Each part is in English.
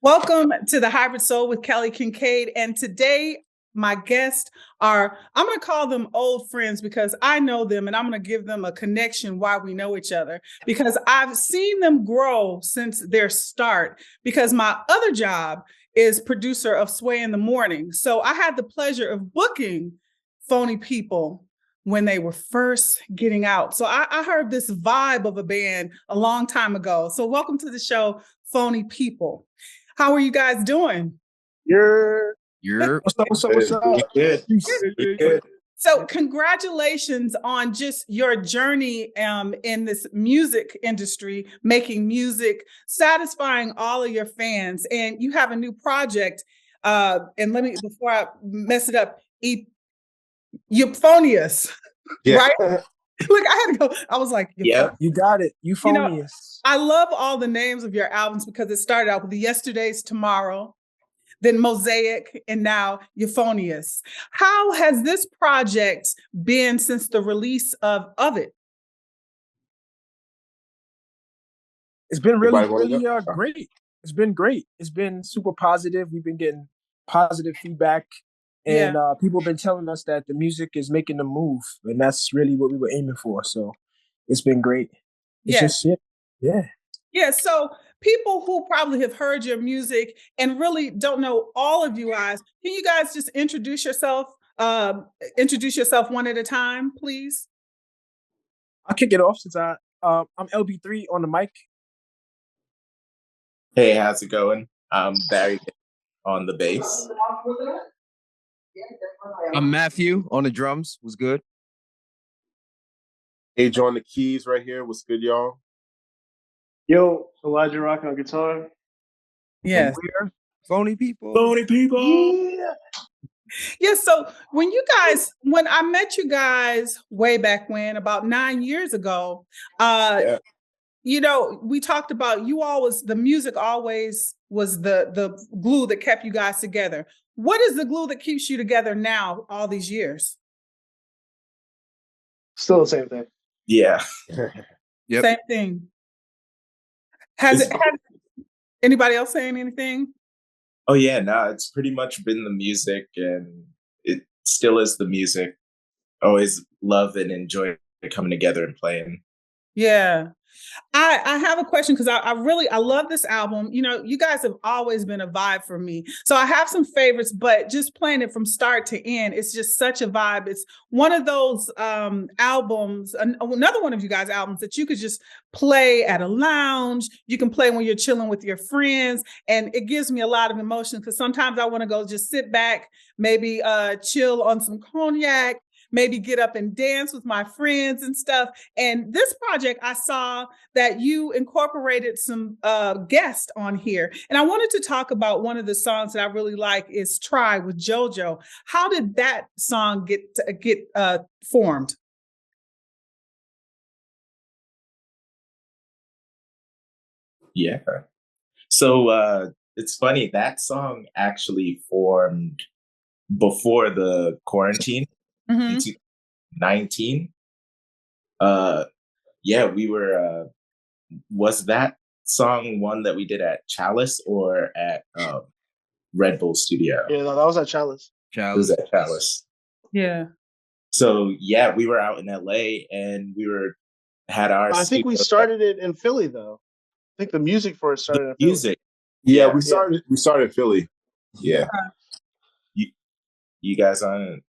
Welcome to the Hybrid Soul with Kelly Kinkaid. And today, my guests are, I'm going to call them old friends because I know them and I'm going to give them a connection why we know each other because I've seen them grow since their start because my other job is producer of Sway in the Morning. So I had the pleasure of booking Phony Ppl when they were first getting out. So I heard this vibe of a band a long time ago. So welcome to the show, Phony Ppl. How are you guys doing? You're What's up? What's up? good. Good. So congratulations on just your journey in this music industry, making music, satisfying all of your fans. And you have a new project. And let me, before I mess it up, Euphonious, Yeah. right? Look, I had to go. I was like, Yeah, You got it. Euphonious. I love all the names of your albums because it started out with the Yesterday's Tomorrow, then Mosaic, and now Euphonious. How has this project been since the release of it? It's been really Everybody wanna go? great. It's been great. It's been super positive. We've been getting positive feedback, and people have been telling us that the music is making the move, and that's really what we were aiming for. So it's been great. It's just yeah. Yeah. So people who probably have heard your music and really don't know all of you guys, can you guys just introduce yourself? Introduce yourself one at a time, please. I'll kick it off since I'm LB3 on the mic. Hey, how's it going? I'm Barry on the bass. I'm Matthew on the drums. Was good. Age on the keys right here. What's good, y'all? Yo, Elijah rocking on guitar. Yes. We're Phony Ppl. Phony Ppl. Yeah. So when I met you guys way back when, about 9 years ago, we talked about the music always was the glue that kept you guys together. What is the glue that keeps you together now, all these years? Still the same thing. Yeah. Yep. Same thing. Has anybody else saying anything? Oh yeah, no, it's pretty much been the music, and it still is the music. Always love and enjoy coming together and playing. Yeah. I have a question because I love this album. You guys have always been a vibe for me. So I have some favorites, but just playing it from start to end, it's just such a vibe. It's one of those albums, another one of you guys' albums that you could just play at a lounge. You can play when you're chilling with your friends. And it gives me a lot of emotion because sometimes I want to go just sit back, maybe chill on some cognac, maybe get up and dance with my friends and stuff. And this project, I saw that you incorporated some guests on here. And I wanted to talk about one of the songs that I really like is Try with JoJo. How did that song get formed? Yeah. So it's funny, that song actually formed before the quarantine. Mm-hmm. In 2019. We were was that song one that we did at Chalice or at Red Bull Studio? Yeah, no, that was at Chalice. It was at Chalice. Yeah. So yeah, we were out in LA and had our I think we started it in Philly though. I think the music for it started in Philly. Music. Yeah, we started in Philly. Yeah. You guys on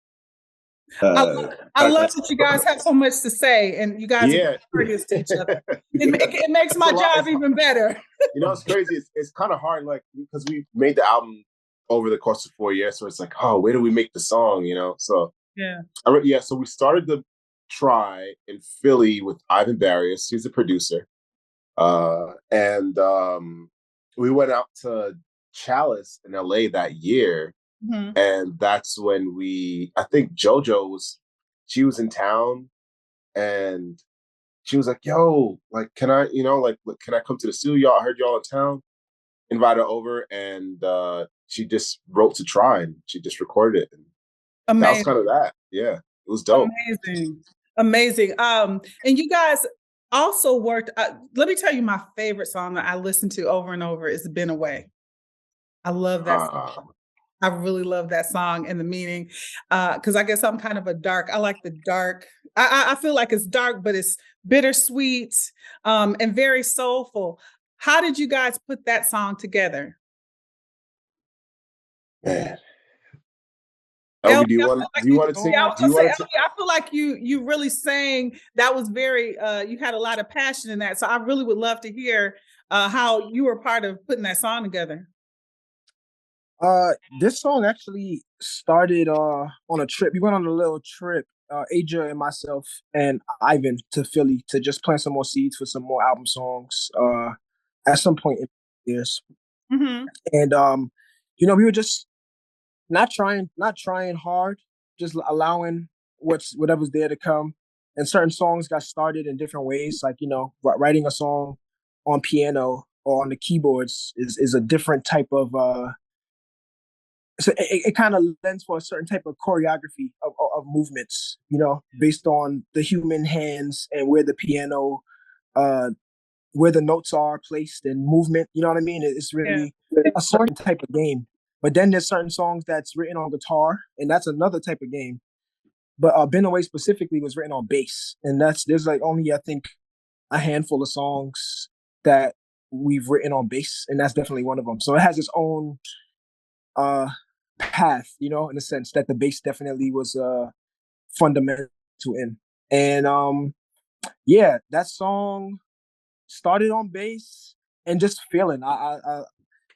I love that you guys have so much to say, and you guys are courteous to each other. It makes my job even better. It's crazy. It's kind of hard, like because we made the album over the course of 4 years, so it's like, oh, where do we make the song? So so we started the Try in Philly with Ivan Barrios. He's the producer, and we went out to Chalice in LA that year. Mm-hmm. And that's when I think JoJo was in town and she was like, yo, like, can I come to the studio? I heard y'all in town, invite her over. And she just wrote to Try and she just recorded it. And amazing. That was kind of that. Yeah, it was dope. Amazing. And you guys also worked, let me tell you my favorite song that I listen to over and over is Been Away. I love that song. I really love that song and the meaning, because I guess I'm kind of a dark. I like the dark. I feel like it's dark, but it's bittersweet, and very soulful. How did you guys put that song together? Man. Elby, do you want to take? yeah, I was Do you gonna want say, to? Elby, I feel like you really sang. That was very. You had a lot of passion in that, so I really would love to hear how you were part of putting that song together. This song actually started on a trip. We went on a little trip, Aja and myself and Ivan, to Philly to just plant some more seeds for some more album songs. At some point in years, and we were just not trying hard, just allowing whatever's there to come. And certain songs got started in different ways, like writing a song on piano or on the keyboards is a different type of so it kind of lends for a certain type of choreography of movements, based on the human hands and where the piano, where the notes are placed and movement. You know what I mean? It's really a certain type of game. But then there's certain songs that's written on guitar, and that's another type of game. But Been Away specifically was written on bass, and there's like only I think a handful of songs that we've written on bass, and that's definitely one of them. So it has its own path, in a sense that the bass definitely was fundamental in. And that song started on bass and just feeling. I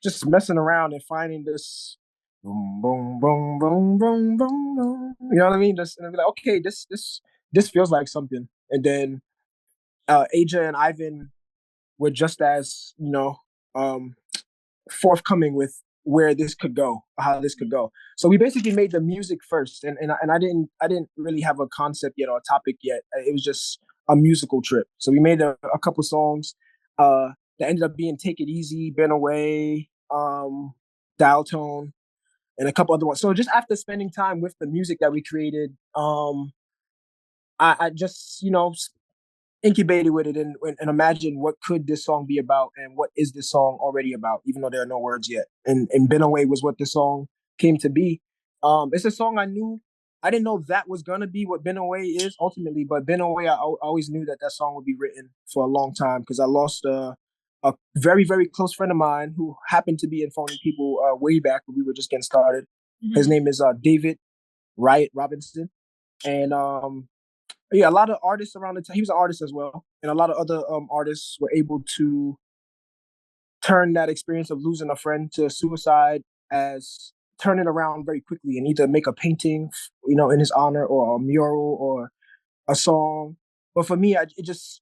just messing around and finding this boom boom boom boom boom boom boom. You know what I mean? Just and be like, okay, this feels like something. And then Aja and Ivan were just as forthcoming with where this could go, how this could go. So we basically made the music first, and I didn't really have a concept yet or a topic yet. It was just a musical trip. So we made a couple songs that ended up being "Take It Easy," "Been Away," "Dial Tone," and a couple other ones. So just after spending time with the music that we created, I just incubated with it and imagine what could this song be about and what is this song already about, even though there are no words yet. And Been Away was what the song came to be. It's a song I didn't know that was gonna be what Been Away is ultimately, but Been Away, I always knew that song would be written for a long time because I lost a very, very close friend of mine who happened to be in Phony Ppl way back when we were just getting started. His name is David Riot Robinson. And a lot of artists around the time, he was an artist as well, and a lot of other artists were able to turn that experience of losing a friend to suicide as turn it around very quickly and either make a painting, in his honor, or a mural or a song. But for me, it was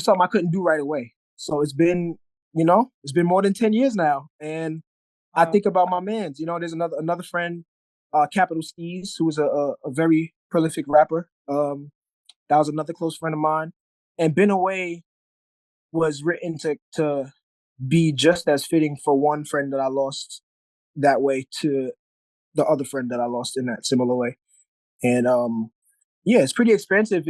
something I couldn't do right away. So it's been more than 10 years now, and I think about my mans. There's another friend, Capital Steez, who is a very prolific rapper. That was another close friend of mine. And Been Away was written to be just as fitting for one friend that I lost that way to the other friend that I lost in that similar way. And it's pretty expensive.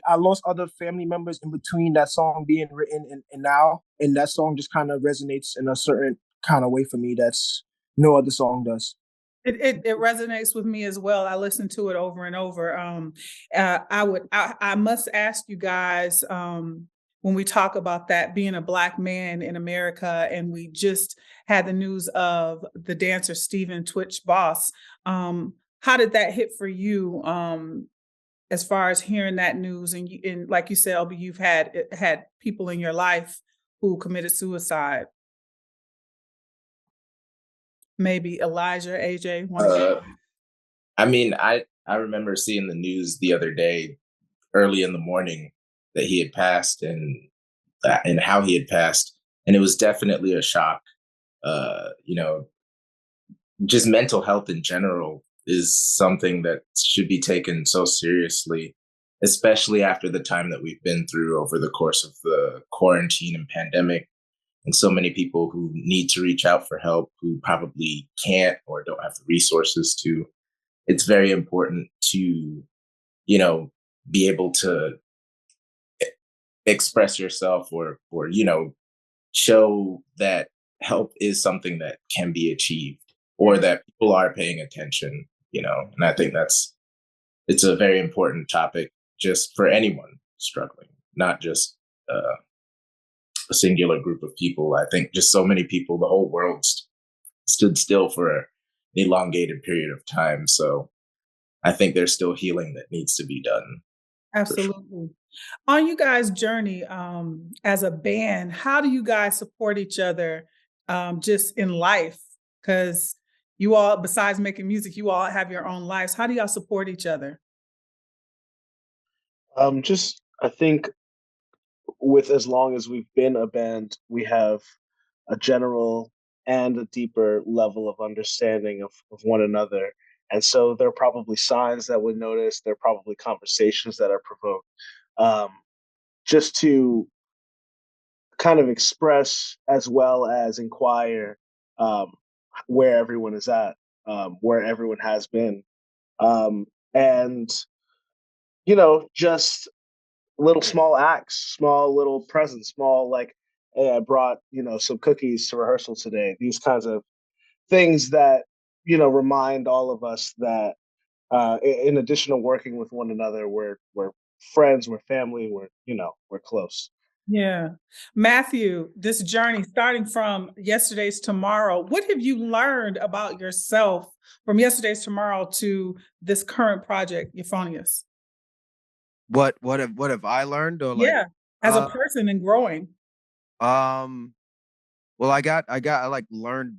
I lost other family members in between that song being written and now, and that song just kind of resonates in a certain kind of way for me that's no other song does. It resonates with me as well. I listen to it over and over. I must ask you guys, when we talk about that being a Black man in America, and we just had the news of the dancer Stephen Twitch Boss. How did that hit for you? As far as hearing that news, and like you said, Elby, you've had people in your life who committed suicide. Maybe Elijah, AJ. I remember seeing the news the other day, early in the morning, that he had passed and how he had passed, and it was definitely a shock. Just mental health in general is something that should be taken so seriously, especially after the time that we've been through over the course of the quarantine and pandemic. And so many people who need to reach out for help who probably can't or don't have the resources to. It's very important to, be able to express yourself or show that help is something that can be achieved, or that people are paying attention, and I think it's a very important topic just for anyone struggling, not just a singular group of people. I think just so many people, the whole world stood still for an elongated period of time. So I think there's still healing that needs to be done. Absolutely. Sure. On you guys' journey as a band, how do you guys support each other just in life? Because you all, besides making music, you all have your own lives. How do y'all support each other? Just I think with as long as we've been a band, we have a general and a deeper level of understanding of one another. And so there are probably signs that we notice. There are probably conversations that are provoked. Just to kind of express as well as inquire um, where everyone is at, where everyone has been. And, just little small acts, small little presents, small like, hey, I brought, some cookies to rehearsal today. These kinds of things that, remind all of us that in addition to working with one another, we're friends, we're family, we're close. Yeah. Matthew, this journey starting from yesterday's tomorrow, what have you learned about yourself from yesterday's tomorrow to this current project, Euphonious? What have I learned, or like, Yeah, as a person and growing. Well, I like learned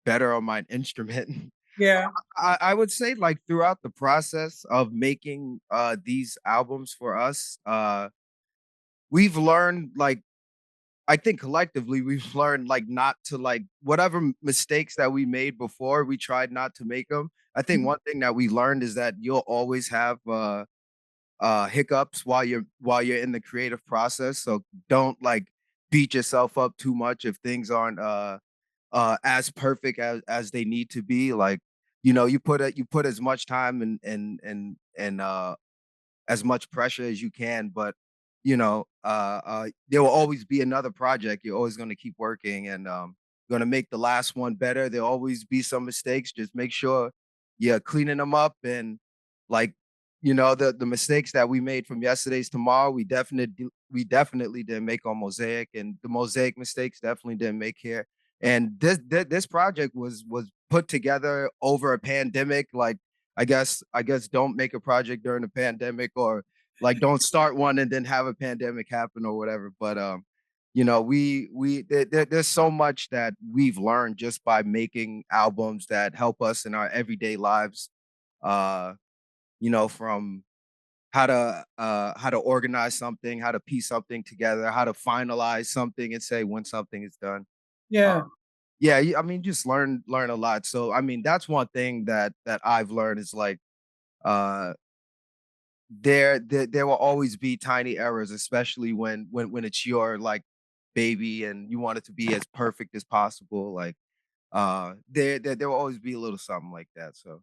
better on my instrument. Yeah. I would say, like, throughout the process of making these albums for us, we've learned, like, I think collectively we've learned, like, not to, like, whatever mistakes that we made before, we tried not to make them. I think one thing that we learned is that you'll always have hiccups while you're in the creative process. So don't, like, beat yourself up too much if things aren't as perfect as they need to be. Like, you put as much time and as much pressure as you can, but there will always be another project. You're always going to keep working, and going to make the last one better. There'll always be some mistakes. Just make sure you're cleaning them up, and, like, the mistakes that we made from yesterday's tomorrow, we definitely didn't make on Mosaic, and the Mosaic mistakes definitely didn't make here. And this project was put together over a pandemic. Like, I guess don't make a project during a pandemic, or, like, don't start one and then have a pandemic happen or whatever. But there's so much that we've learned just by making albums that help us in our everyday lives. Uh, from how to organize something, how to piece something together, how to finalize something and say when something is done. Yeah. Yeah, I mean, just learn a lot. So, I mean, that's one thing that I've learned is, like, uh there will always be tiny errors, especially when it's your, like, baby and you want it to be as perfect as possible. Like, there will always be a little something like that. So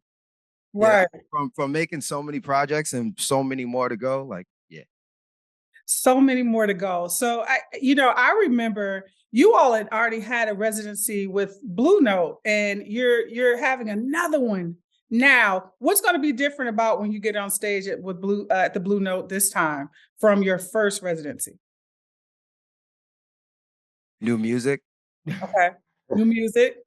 yeah, Right. from making so many projects and so many more to go, like, yeah. So many more to go. So I remember you all had already had a residency with Blue Note, and you're having another one now. What's going to be different about when you get on stage with Blue at the Blue Note this time from your first residency? New music. Okay, new music.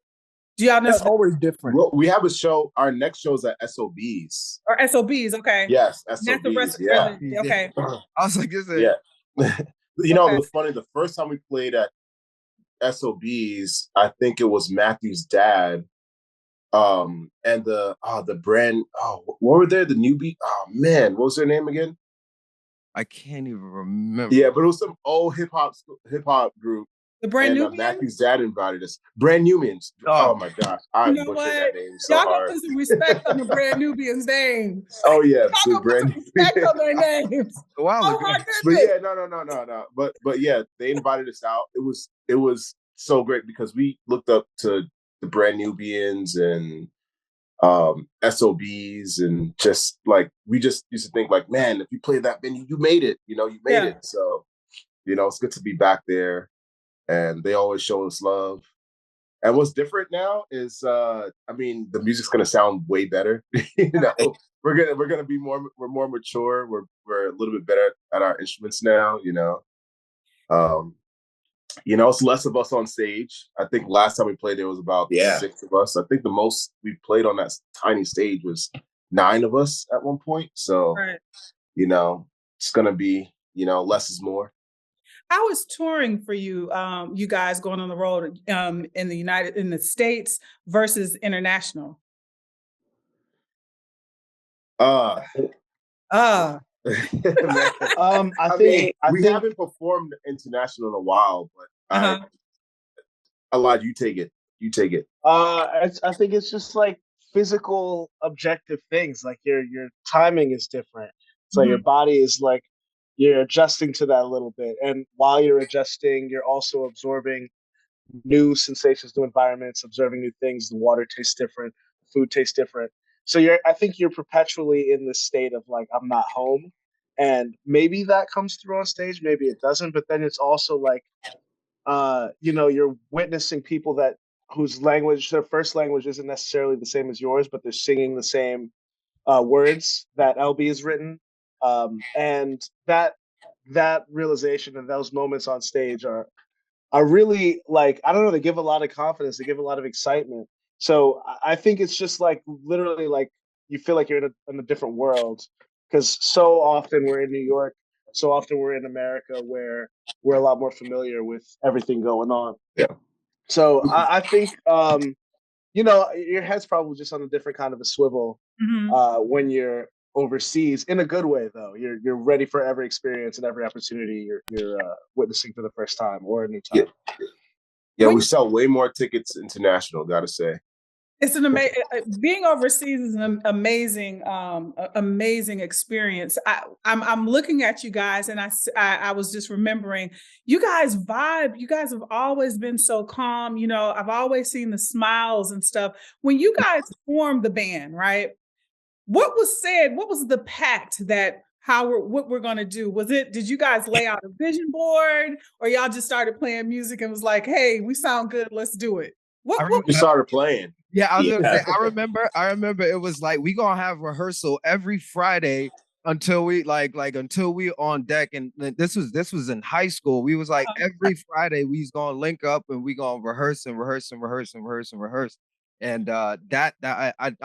Do y'all know? It's always different. Well, we have a show. Our next show is at SOBs. Or SOBs? Okay. Yes, That's the SOBs. Yeah. Okay. I was like, this is Yeah. Okay. The funny, the first time we played at SOBs, I think it was Matthew's dad. And the brand, what were there? The newbie. Oh man, what was their name again? I can't even remember. Yeah, but it was some old hip hop group. The Brand And New Matthew's dad invited us. Brand Nubians. Oh my gosh, I You know butchered what? that name so Y'all hard. gonna put some respect on the Brand Nubians' name. Oh yeah, Y'all gonna put some respect on their names. A while Oh ago. my But goodness. yeah, no. But yeah, they invited us out. It was so great because we looked up to the Brand Nubians and SOBs, and just like we just used to think like, man, if you play that venue, you made it. You made Yeah. it. So it's good to be back there, and they always show us love. And what's different now is, I mean, the music's gonna sound way better. You know, we're gonna be we're more mature. We're a little bit better at our instruments now. It's less of us on stage. I think last time we played, there was about 6 of us. I think the most we played on that tiny stage was 9 of us at one point. So, it's gonna be, less is more. How is touring for you? You guys going on the road in the States versus international? I think we haven't performed international in a while, but a lot. You take it. I think it's just like physical, objective things. Like your timing is different. So your body is like you're adjusting to that a little bit, and while you're adjusting, you're also absorbing new sensations, new environments, observing new things. The water tastes different, food tastes different. So I think you're perpetually in this state of like, I'm not home. And maybe that comes through on stage, maybe it doesn't. But then it's also like, you're witnessing people whose language, their first language isn't necessarily the same as yours, but they're singing the same words that LB has written. And that realization and those moments on stage are really like, I don't know, they give a lot of confidence, they give a lot of excitement. So I think it's just like literally like you feel like you're in a different world, because so often we're in New York, so often we're in America where we're a lot more familiar with everything going on. Yeah. So I think your head's probably just on a different kind of a swivel when you're overseas, in a good way though. You're ready for every experience and every opportunity you're witnessing for the first time or a new time. Yeah, we sell way more tickets international, gotta say. It's an amazing, being overseas is an amazing, amazing experience. I'm looking at you guys, and I was just remembering, you guys vibe. You guys have always been so calm. I've always seen the smiles and stuff. When you guys formed the band, right? What was said? What was the pact that what we're going to do? Did you guys lay out a vision board, or y'all just started playing music and was like, hey, we sound good, let's do it? We started playing. Yeah, I was gonna say, I remember it was like, we gonna have rehearsal every Friday until we until we on deck. And this was in high school. We was like, every Friday we was gonna link up and we gonna rehearse and rehearse and rehearse and rehearse and rehearse. And I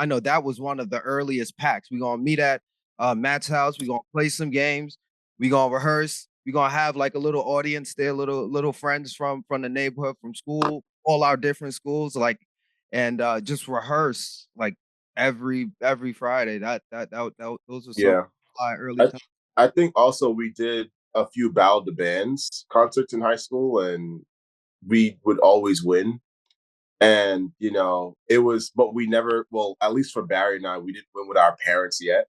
know that was one of the earliest packs. We gonna meet at Matt's house, we gonna play some games, we gonna rehearse, we gonna have like a little audience there, little friends from the neighborhood, from school, all our different schools, and just rehearse like every Friday. Those were so early times. I think also we did a few Battle of the Bands concerts in high school, and we would always win. And it was, but we never, well, at least for Barry and I, we didn't win with our parents yet.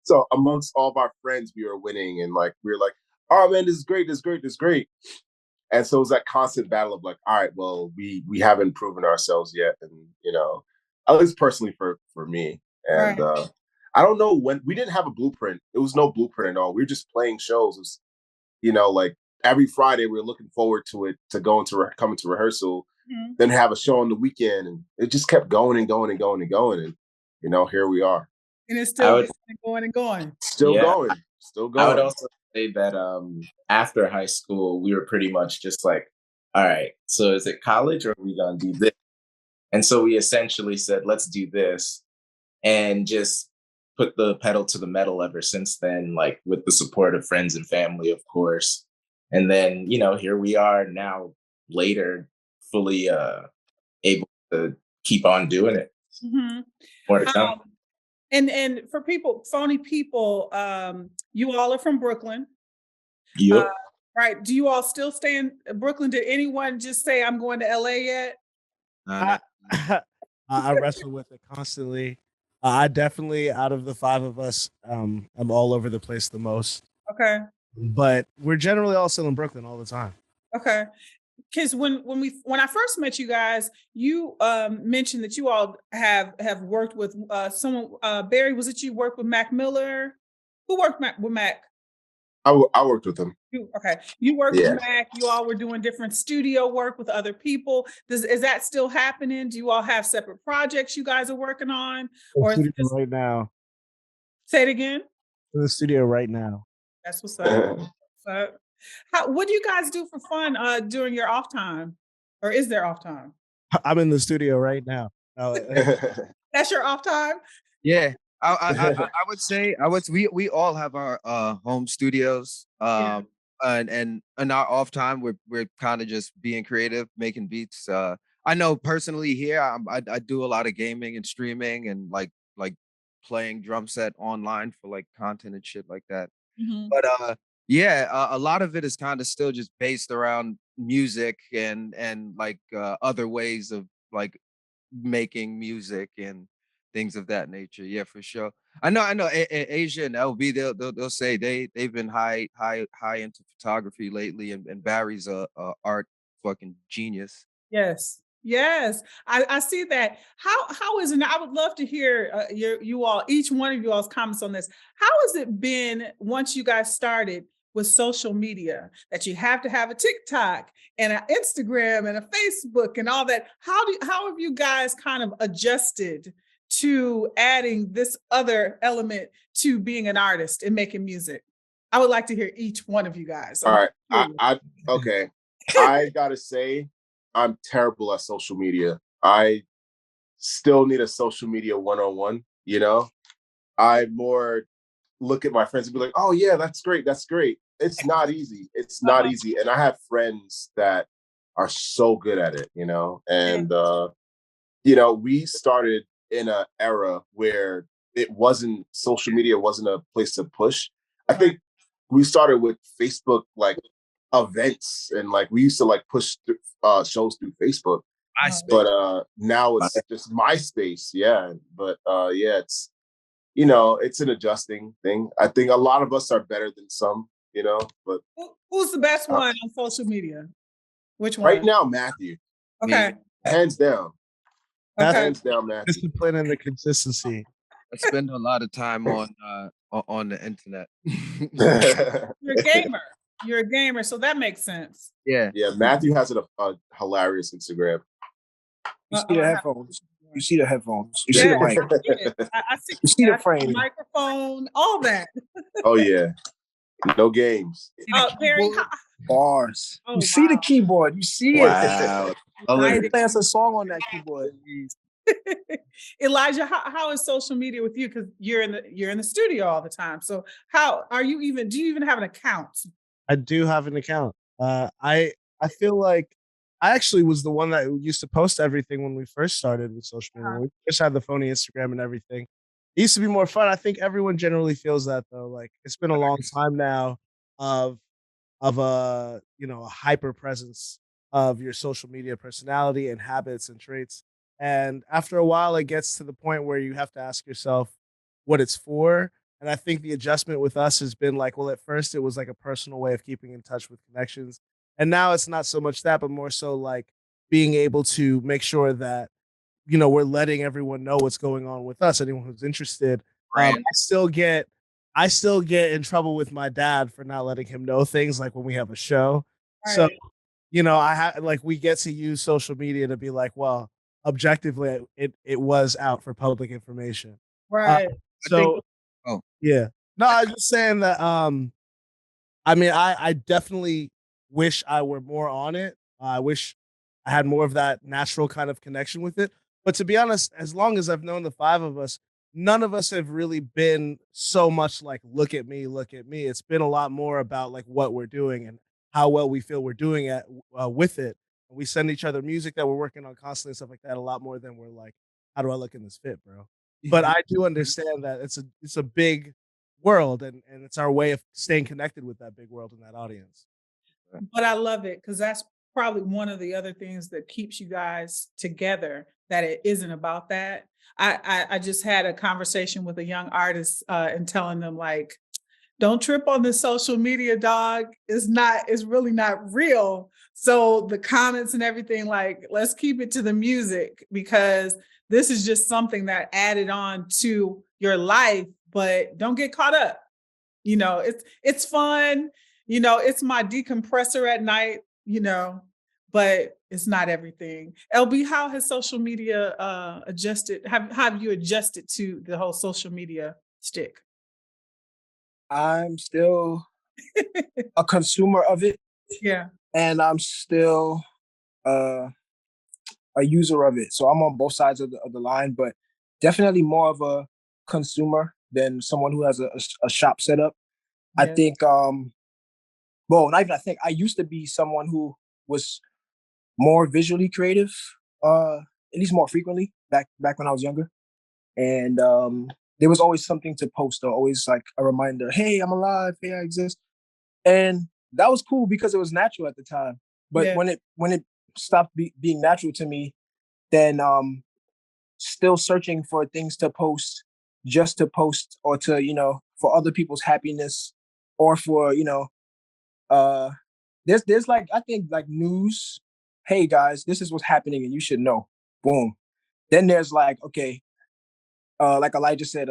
So amongst all of our friends, we were winning, and like we were like, oh man, this is great, this is great, this is great. And so it was that constant battle of like, all right, well, we haven't proven ourselves yet. And, at least personally for me. And I don't know, when we didn't have a blueprint. It was no blueprint at all. We were just playing shows. It was, like every Friday we were looking forward to it, to coming to rehearsal, then have a show on the weekend. And it just kept going and going and going and going. And, here we are. And it's still going and going. Still going. I would also say that after high school, we were pretty much just like, all right, so is it college or are we going to do this? And so we essentially said, let's do this, and just put the pedal to the metal ever since then, like with the support of friends and family, of course. And then, here we are now later, fully able to keep on doing it. More to come. And for people, Phony Ppl, you all are from Brooklyn. Yep. Right. Do you all still stay in Brooklyn? Did anyone just say, I'm going to LA yet? I wrestle with it constantly. I definitely, out of the 5 of us, I'm all over the place the most. Okay. But we're generally all still in Brooklyn all the time. Okay. Because when I first met you guys, you mentioned that you all have worked with someone. Barry, was it you worked with Mac Miller? Who worked with Mac? I worked with him. You worked with Mac. You all were doing different studio work with other people. Is that still happening? Do you all have separate projects you guys are working on? Or is it just... right now? Say it again. In the studio right now. That's what's up. What do you guys do for fun during your off time? Or is there off time? I'm in the studio right now. That's your off time? Yeah. I would say we all have our home studios. And in our off time we're kind of just being creative, making beats. I know personally here I do a lot of gaming and streaming and like playing drum set online for like content and shit like that. But a lot of it is kind of still just based around music and like other ways of like making music and things of that nature. Yeah, for sure. I know. Asia and LB, they'll say they've been high into photography lately, and Barry's a art fucking genius. Yes. I see that. How is it? I would love to hear you all, each one of you all's comments on this. How has it been once you guys started with social media, that you have to have a TikTok and an Instagram and a Facebook and all that? How have you guys kind of adjusted to adding this other element to being an artist and making music? I would like to hear each one of you guys. All right. Okay. I gotta say, I'm terrible at social media. I still need a social media 101, you know? I more look at my friends and be like, oh yeah, that's great. It's not easy. It's not easy. And I have friends that are so good at it, you know? And, we started in an era where social media wasn't a place to push. I think we started with Facebook, like events, and like we used to like push shows through Facebook. But now it's just MySpace. Yeah. But it's it's an adjusting thing. I think a lot of us are better than some, but who's the best one on social media? Which one? Right now, Matthew. Okay. Hands down. Okay. Hands down, Matthew. Discipline and the consistency. I spend a lot of time on the internet. You're a gamer, so that makes sense. Yeah. Matthew has a hilarious Instagram. You see the headphones. You see the headphones. You see the mic. I see, you see the frame. Microphone, all that. Oh yeah. No games. Perry, bars. You see the keyboard. You see it. Wow. Play us a song on that keyboard. Elijah, how is social media with you? Because you're in the studio all the time. So how are you even? Do you even have an account? I do have an account. I feel like I actually was the one that used to post everything when we first started with social media. When we first had the Phony Instagram and everything. It used to be more fun. I think everyone generally feels that though. Like it's been a long time now of a a hyper presence of your social media personality and habits and traits. And after a while, it gets to the point where you have to ask yourself what it's for. And I think the adjustment with us has been like, well, at first it was like a personal way of keeping in touch with connections. And now it's not so much that, but more so like being able to make sure that, we're letting everyone know what's going on with us. Anyone who's interested. Right. I still get in trouble with my dad for not letting him know things like when we have a show. Right. So, we get to use social media to be like, well, objectively, it was out for public information. Right. Yeah. No, I was just saying that, I definitely wish I were more on it. I wish I had more of that natural kind of connection with it. But to be honest, as long as I've known the five of us, none of us have really been so much like, look at me. It's been a lot more about like what we're doing and how well we feel we're doing it with it. We send each other music that we're working on constantly and stuff like that a lot more than we're like, how do I look in this fit, bro? But I do understand that it's a big world and it's our way of staying connected with that big world and that audience. But I love it because that's probably one of the other things that keeps you guys together, that it isn't about that. I just had a conversation with a young artist and telling them like, don't trip on the social media, dog. It's really not real. So the comments and everything, like, let's keep it to the music because this is just something that added on to your life, but don't get caught up. You know, it's fun. You know, it's my decompressor at night, you know, but it's not everything. LB, how has social media adjusted? Have you adjusted to the whole social media stick? I'm still a consumer of it. Yeah. And I'm still a user of it. So I'm on both sides of the line, but definitely more of a consumer than someone who has a shop set up. Yeah. I think, well, not even I think, I used to be someone who was more visually creative, at least more frequently back when I was younger. And there was always something to post, or always like a reminder, hey, I'm alive, hey, I exist. And that was cool because it was natural at the time. But when it stopped being natural to me, then still searching for things to post, just to post, or to, you know, for other people's happiness, or for, you know, there's like, I think, like news. Hey guys, this is what's happening and you should know. Boom. Then there's like, okay, like Elijah said,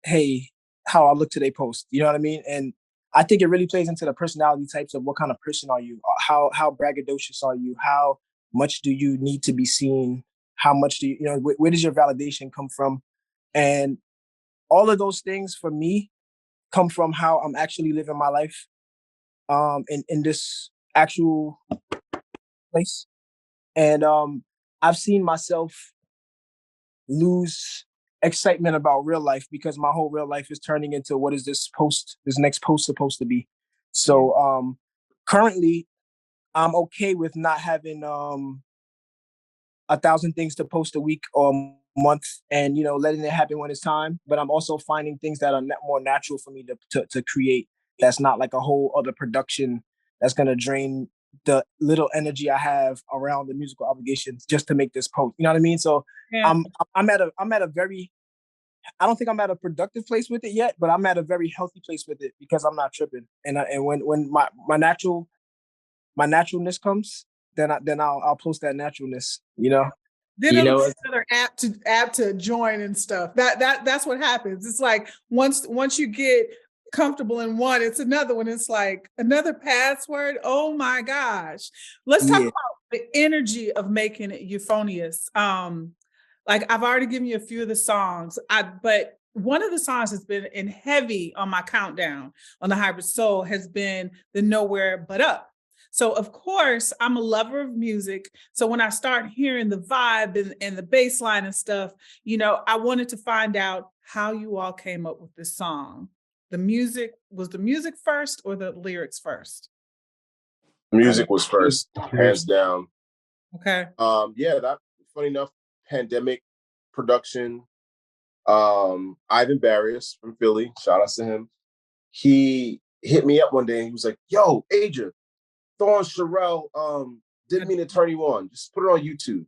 hey, how I look today post. You know what I mean? And I think it really plays into the personality types of what kind of person are you? How braggadocious are you? How much do you need to be seen? How much do you, you know, where does your validation come from? And all of those things for me come from how I'm actually living my life in this actual place. And I've seen myself lose excitement about real life because my whole real life is turning into what is this next post supposed to be. So currently I'm okay with not having 1,000 things to post a week or a month, and, you know, letting it happen when it's time. But I'm also finding things that are more natural for me to create. That's not like a whole other production that's gonna drain the little energy I have around the musical obligations just to make this post. You know what I mean? So yeah. I'm at a very, I don't think I'm at a productive place with it yet, but I'm at a very healthy place with it because I'm not tripping. And when my naturalness comes, then I'll post that naturalness, you know. Then it'll be another app to join and stuff. That's what happens. It's like once you get comfortable in one, it's another one. It's like another password. Oh my gosh. Let's talk about the energy of making it euphonious. Like I've already given you a few of the songs, but one of the songs that's been in heavy on my countdown on the Hybrid Soul has been the Nowhere But Up. So of course, I'm a lover of music. So when I start hearing the vibe and the bass line and stuff, you know, I wanted to find out how you all came up with this song. Was the music first or the lyrics first? Music was first, hands down. Okay. Yeah, that, funny enough, pandemic production. Ivan Barrios from Philly, shout out to him. He hit me up one day and he was like, yo, Aja, throw on Sherelle, didn't mean to turn you on. Just put it on YouTube.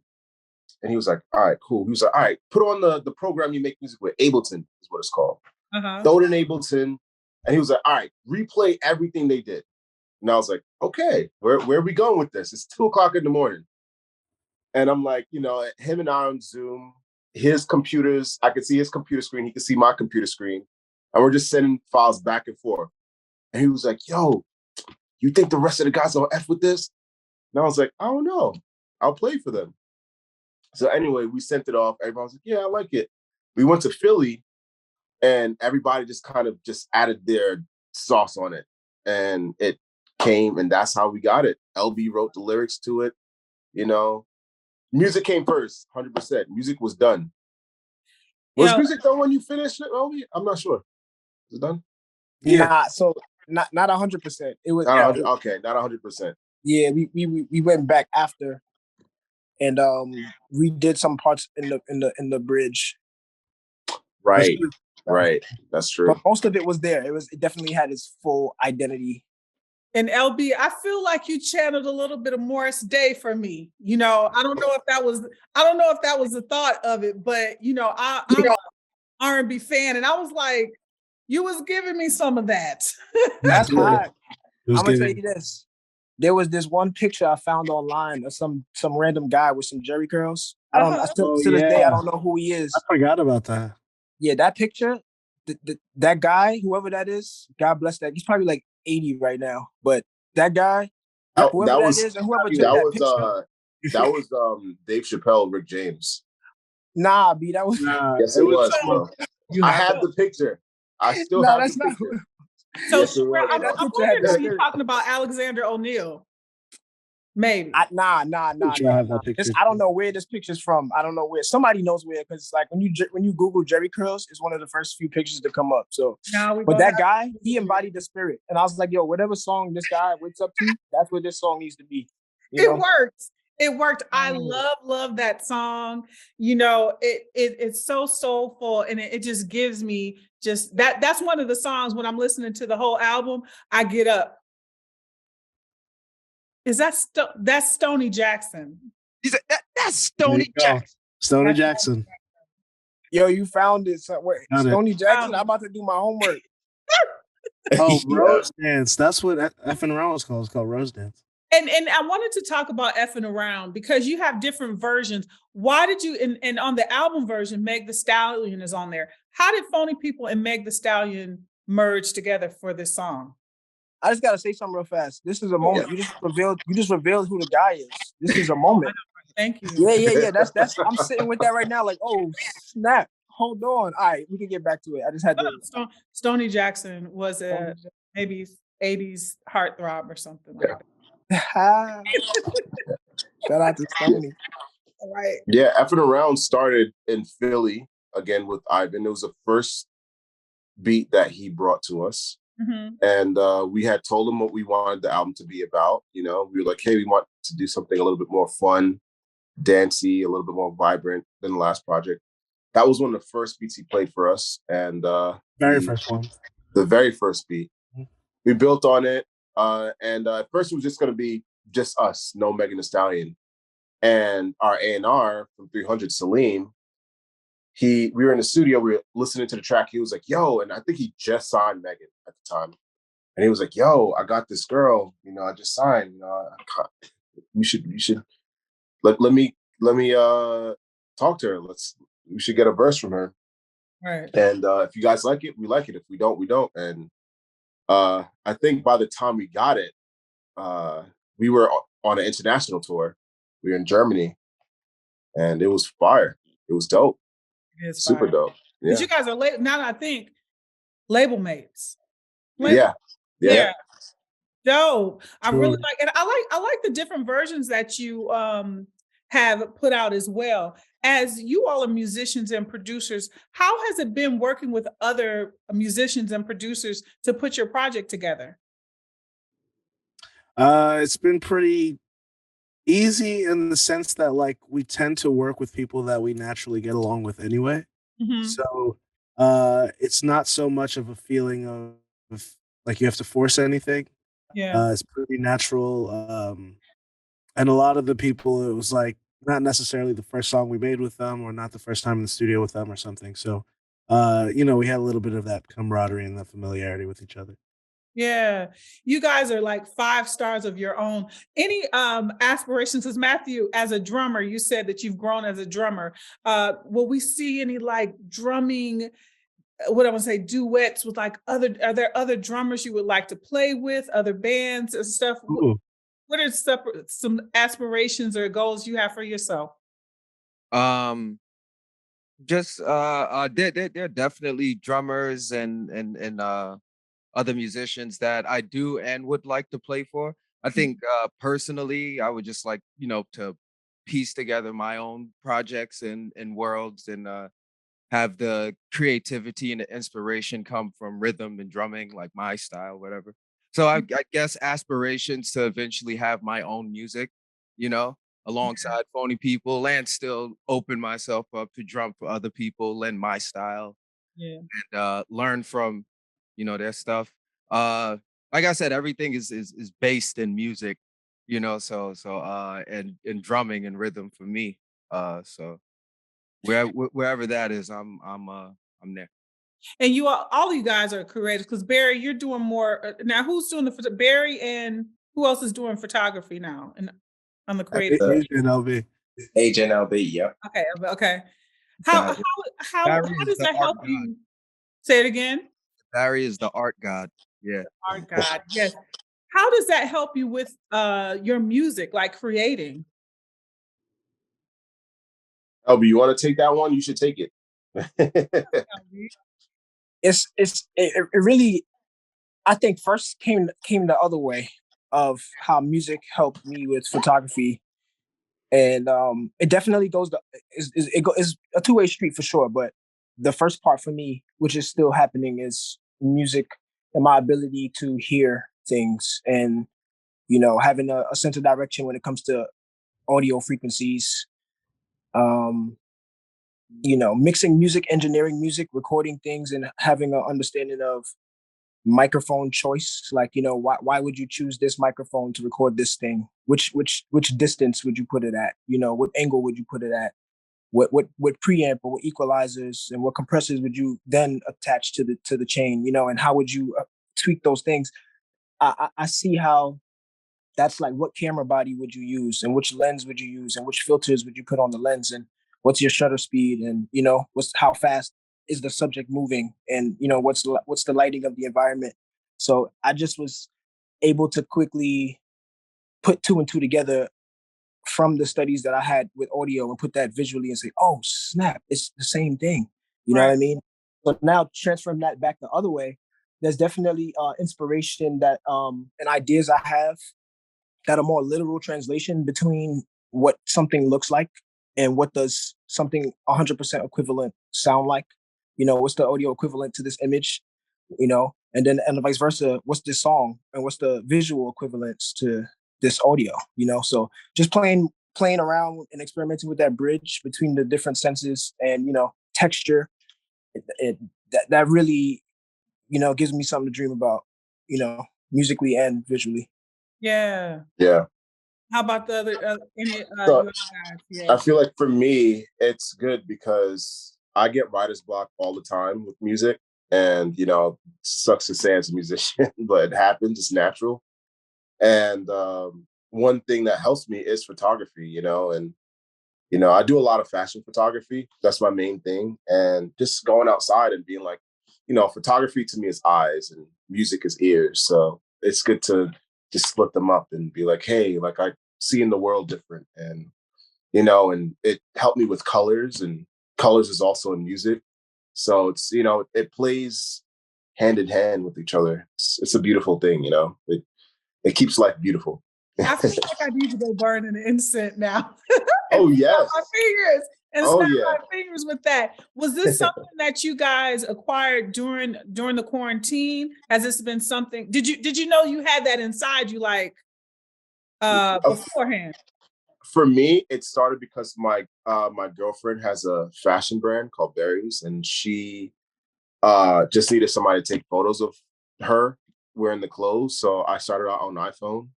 And he was like, all right, cool. He was like, all right, put on the program you make music with. Ableton is what it's called. Throw it in Ableton. And he was like, all right, replay everything they did. And I was like, okay, where are we going with this? It's 2:00 in the morning. And I'm like, you know, him and I on Zoom, his computers, I could see his computer screen. He could see my computer screen. And we're just sending files back and forth. And he was like, yo, you think the rest of the guys will F with this? And I was like, I don't know. I'll play for them. So anyway, we sent it off. Everybody was like, yeah, I like it. We went to Philly and everybody just kind of just added their sauce on it. And it came, and that's how we got it. LB wrote the lyrics to it. You know, music came first, 100%. Music was done. Was music done when you finished it, LB? I'm not sure. Was it done? Yeah. Nah, so not 100%. It was not 100, okay, not 100%. Yeah, we went back after, and we did some parts in the bridge. Right, right. That's true. But most of it was there. It definitely had its full identity. And LB, I feel like you channeled a little bit of Morris Day for me. You know, I don't know if that was the thought of it, but you know, I'm an R&B fan, and I was like, you was giving me some of that. That's hot. I'm gonna tell you this. There was this one picture I found online of some random guy with some jerry curls. I don't. To this day, I don't know who he is. I forgot about that. Yeah, that picture. that guy, whoever that is, God bless that. He's probably like 80 right now, but that guy, whoever that is, and whoever took that picture. That was Dave Chappelle, Rick James. Nah, B, that was. Nah, Yes, it was, bro. You I have have the picture. I still Nah, have that's the not. picture. So Yes, it was, I'm that bro. picture had wondering the if you're spirit. talking about Alexander O'Neill. Maybe. Nah. Sure I have that picture. I don't know where this picture's from. I don't know where. Somebody knows where, because like when you Google Jerry curls, it's one of the first few pictures to come up. So, but that guy, he embodied the spirit, and I was like, yo, whatever song this guy wakes up to, that's what this song needs to be. It worked. It worked. I love that song. You know, it's so soulful, and it just gives me just that. That's one of the songs when I'm listening to the whole album, I get up. Is that's Stoney Jackson? He said, that's Stoney Jackson. Stoney Jackson. Yo, you found it somewhere. Stoney Jackson. Oh. I'm about to do my homework. Oh, Rose Dance. That's what effing around was called. It's called Rose Dance. And I wanted to talk about effing around because you have different versions. Why did you and on the album version, Meg the Stallion is on there. How did Phony Ppl and Meg the Stallion merge together for this song? I just gotta say something real fast. This is a moment. You just revealed who the guy is. This is a moment. Thank you. Yeah. That's I'm sitting with that right now, like, oh snap. Hold on. All right, we can get back to it. I just had to Stoney Jackson was a maybe 80s heartthrob or something like that. Shout out to Stoney. All right. Yeah, Effing Around started in Philly again with Ivan. It was the first beat that he brought to us. Mm-hmm. And we had told him what we wanted the album to be about. You know, we were like, hey, we want to do something a little bit more fun, dancey, a little bit more vibrant than the last project. That was one of the first beats he played for us. And First one. The very first beat. Mm-hmm. We built on it. And at first it was just going to be just us, no Megan Thee Stallion. And our A&R from 300, Salim, we were in the studio, we were listening to the track. He was like, yo, and I think he just signed Megan at the time. And he was like, yo, I got this girl, you know, I just signed, you know, you should let me talk to her. We should get a verse from her. Right. And if you guys like it, we like it. If we don't, we don't. And I think by the time we got it, we were on an international tour. We were in Germany, and it was fire. It was dope. Super dope. Yeah. But you guys are now that I think label mates. Yeah. Dope. I really like it. I like the different versions that you have put out as well. As you all are musicians and producers, how has it been working with other musicians and producers to put your project together? It's been pretty easy in the sense that like we tend to work with people that we naturally get along with anyway. Mm-hmm. So it's not so much of a feeling of like you have to force anything. Yeah. It's pretty natural. And a lot of the people, it was like not necessarily the first song we made with them or not the first time in the studio with them or something. So you know, we had a little bit of that camaraderie and that familiarity with each other. Yeah, you guys are like 5 stars of your own. Any aspirations? Because Matthew, as a drummer, you said that you've grown as a drummer. Will we see any like drumming? What I want to say, duets with like are there other drummers you would like to play with? Other bands and stuff? Ooh. What are some aspirations or goals you have for yourself? Just they're definitely drummers and other musicians that I do and would like to play for. I think personally, I would just like, you know, to piece together my own projects and worlds and have the creativity and the inspiration come from rhythm and drumming, like my style, whatever. So I guess aspirations to eventually have my own music, you know, alongside Phony Ppl, and still open myself up to drum for other people, lend my style, and learn from, you know, their stuff. Like I said, everything is based in music, you know, so and drumming and rhythm for me. So wherever that is, I'm there. And you all of you guys are creators because Barry, you're doing more now. Who's doing Barry, and who else is doing photography now? And on the creative AJNLB. AJNLB, yep. Okay. How does that help you? Say it again. Barry is the art god. Yeah. Art god. Yes. How does that help you with your music, like creating? Elby, you want to take that one? You should take it. It really, I think first came the other way of how music helped me with photography, and it definitely goes to is a two-way street for sure. But the first part for me, which is still happening, is music and my ability to hear things, and having a sense of direction when it comes to audio frequencies. Um, mixing music, engineering music, recording things, and having an understanding of microphone choice. Like, why would you choose this microphone to record this thing? Which distance would you put it at? What angle would you put it at? What preamp or what equalizers and what compressors would you then attach to the chain? And how would you tweak those things? I see how that's like, what camera body would you use, and which lens would you use, and which filters would you put on the lens, and what's your shutter speed, and what's how fast is the subject moving, and what's the lighting of the environment. So I just was able to quickly put two and two together from the studies that I had with audio, and put that visually and say, oh snap, it's the same thing. You know what I mean? So now transferring that back the other way, there's definitely inspiration that and ideas I have that are more literal translation between what something looks like and what does something 100% equivalent sound like. What's the audio equivalent to this image? And then vice versa. What's this song and what's the visual equivalence to this audio? So just playing around and experimenting with that bridge between the different senses and texture. That really gives me something to dream about. Musically and visually. Yeah. Yeah. How about the other So, guys? Yeah. I feel like for me, it's good because I get writer's block all the time with music. And, sucks to say as a musician, but it happens. It's natural. And one thing that helps me is photography, and, I do a lot of fashion photography. That's my main thing. And just going outside and being like, photography to me is eyes and music is ears. So it's good to just split them up and be like, hey, like I see in the world different. And, and it helped me with colors, and colors is also in music. So it's, it plays hand in hand with each other. It's a beautiful thing, it keeps life beautiful. I feel like I need to go burn an incense now. Oh, yes. My fingers. And Oh, snap yeah. my fingers with that. Was this something that you guys acquired during the quarantine? Has this been something? Did you know you had that inside you, like beforehand? For me, it started because my my girlfriend has a fashion brand called Berries, and she just needed somebody to take photos of her wearing the clothes. So I started out on iPhone,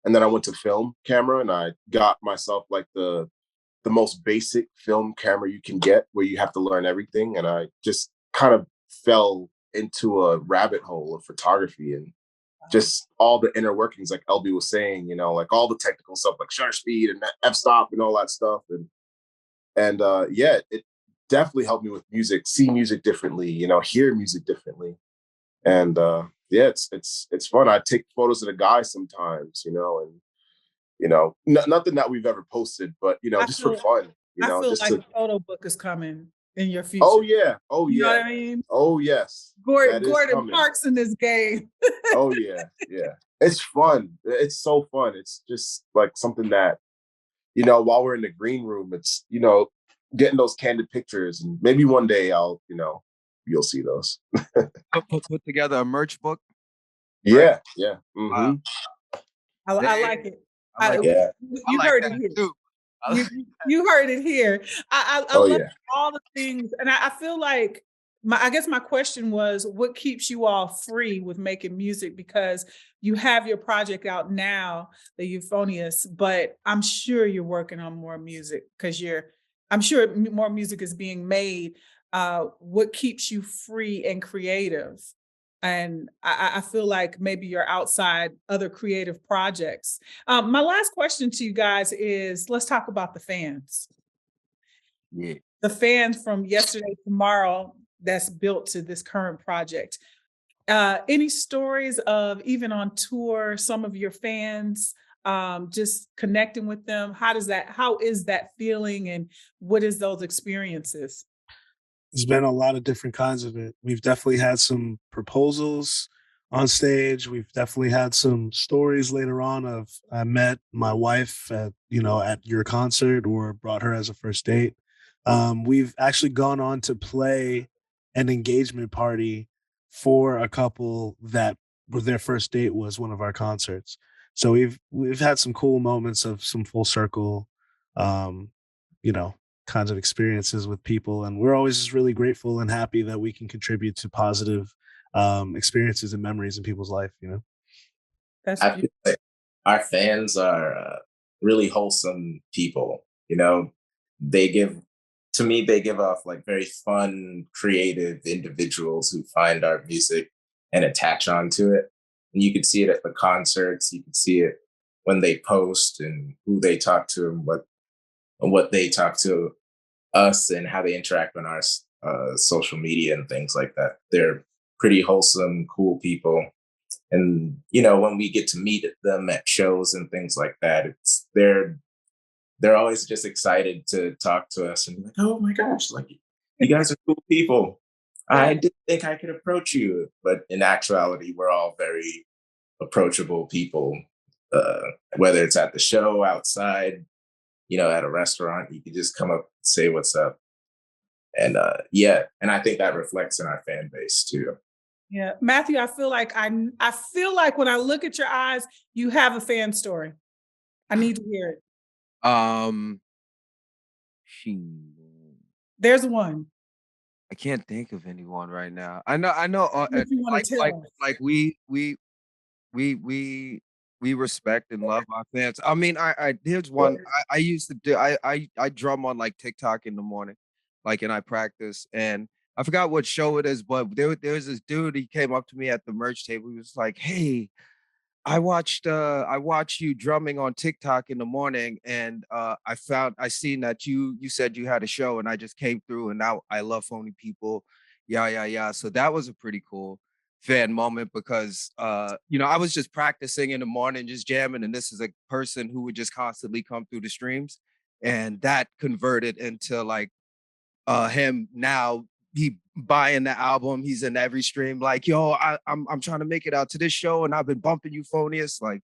and then I went to film camera, and I got myself like the most basic film camera you can get, where you have to learn everything. And I just kind of fell into a rabbit hole of photography and just all the inner workings, like LB was saying, like all the technical stuff, like shutter speed and f-stop and all that stuff. And yeah, it definitely helped me with music, see music differently, hear music differently. And yeah, it's fun. I take photos of the guys sometimes, and nothing that we've ever posted, but just for fun. I feel just like to... a photo book is coming in your future. Oh yeah, oh yeah. You know what I mean? Oh yes. Gordon Parks in this game. Oh yeah, yeah. It's fun. It's so fun. It's just like something that while we're in the green room, it's getting those candid pictures, and maybe one day I'll you'll see those. put together a merch book. Yeah, right? yeah. Wow. I like it. Yeah. You heard it here. Too. You heard it here. I love all the things, and I feel like I guess my question was, what keeps you all free with making music? Because you have your project out now, the Euphonious, but I'm sure you're working on more music because I'm sure more music is being made. What keeps you free and creative? And I feel like maybe you're outside other creative projects. My last question to you guys is, let's talk about the fans. Yeah. The fans from Yesterday Tomorrow, that's built to this current project. Any stories of, even on tour, some of your fans, just connecting with them? How is that feeling, and what is those experiences? There's been a lot of different kinds of it. We've definitely had some proposals on stage. We've definitely had some stories later on of I met my wife at at your concert or brought her as a first date. We've actually gone on to play an engagement party for a couple that their first date was one of our concerts. So we've had some cool moments of some full circle, um, you know, kinds of experiences with people, and we're always just really grateful and happy that we can contribute to positive experiences and memories in people's life. That's I feel beautiful. like our fans are really wholesome people. They give to me they give off like very fun, creative individuals who find our music and attach onto it. And you can see it at the concerts. You can see it when they post and who they talk to and what they talk to us and how they interact on our social media and things like that. They're pretty wholesome, cool people. And when we get to meet them at shows and things like that, they're always just excited to talk to us and be like, oh my gosh, like you guys are cool people. I didn't think I could approach you, but in actuality, we're all very approachable people. Uh, Whether it's at the show, outside, at a restaurant, you can just come up and say what's up. And and I think that reflects in our fan base too. Yeah, Matthew, I feel like when I look at your eyes, you have a fan story. I need to hear it. Um, she. There's one. I can't think of anyone right now. I know. What you want to tell us? Like we we we respect and love our fans. I mean, I here's one. I used to do. I drum on like TikTok in the morning, like, and I practice. And I forgot what show it is, but there was this dude. He came up to me at the merch table. He was like, "Hey, I watched you drumming on TikTok in the morning, and I seen that you said you had a show, and I just came through, and now I love Phony Ppl. Yeah, yeah, yeah." So that was a pretty cool fan moment because I was just practicing in the morning, just jamming, and this is a person who would just constantly come through the streams, and that converted into like him now he buying the album. He's in every stream. Like, yo, I'm trying to make it out to this show, and I've been bumping Euphonious. Like,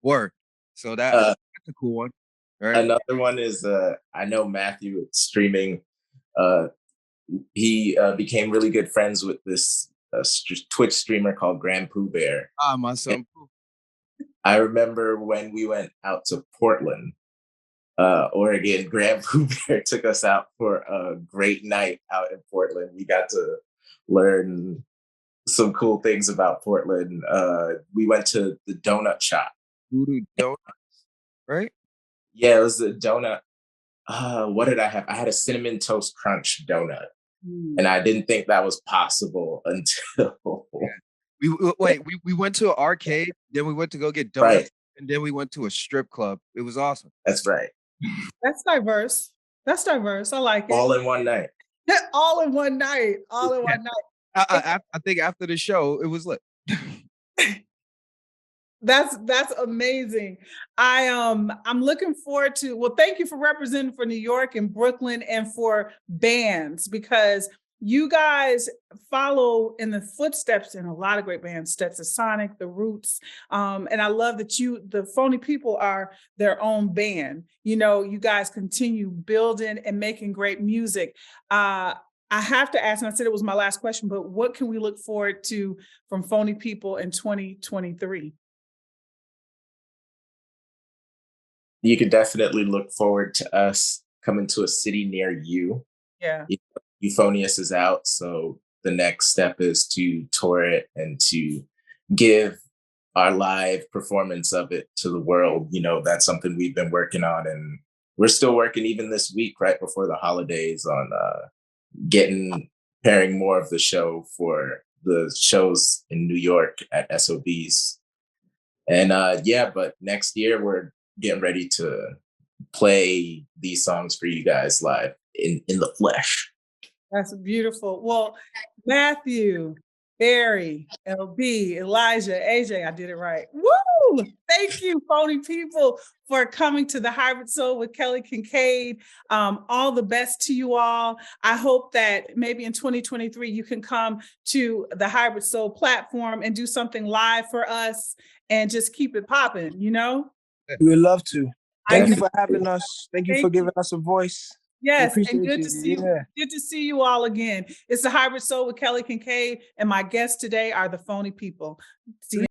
work. So that's a cool one. Right. Another one is I know Matthew streaming. Uh, he became really good friends with this Twitch streamer called Grand Pooh Bear. Ah, my son. I remember when we went out to Portland, Oregon, Grand Pooh Bear took us out for a great night out in Portland. We got to learn some cool things about Portland. We went to the donut shop. Voodoo Donuts, right? Yeah, it was a donut. What did I have? I had a cinnamon toast crunch donut, and I didn't think that was possible until we went to an arcade, then we went to go get donuts, right, and then we went to a strip club. It was awesome. That's right. That's diverse. That's diverse. I like it. All in one night. All in one night. All in one night. I think after the show, it was lit. That's amazing. I'm looking forward to, well, thank you for representing for New York and Brooklyn and for bands, because you guys follow in the footsteps in a lot of great bands, Stetsasonic, The Roots. And I love that the Phony Ppl are their own band. You guys continue building and making great music. I have to ask, and I said it was my last question, but what can we look forward to from Phony Ppl in 2023? You can definitely look forward to us coming to a city near you. Yeah. Euphonious is out, so the next step is to tour it and to give our live performance of it to the world. That's something we've been working on, and we're still working even this week, right before the holidays, on pairing more of the show for the shows in New York at SOBs. And but next year we're getting ready to play these songs for you guys live in the flesh. That's beautiful. Well, Matthew, Barry, LB, Elijah, AJ, I did it right. Woo! Thank you, Phony Ppl, for coming to the Hybrid Soul with Kelly Kinkaid. All the best to you all. I hope that maybe in 2023 you can come to the Hybrid Soul platform and do something live for us and just keep it popping, you know? We would love to. Thank you for having us. Thank you for giving us a voice. Yes, and good to see you. Good to see you all again. It's the Hybrid Soul with Kelly Kinkaid, and my guests today are the Phony Ppl. See you.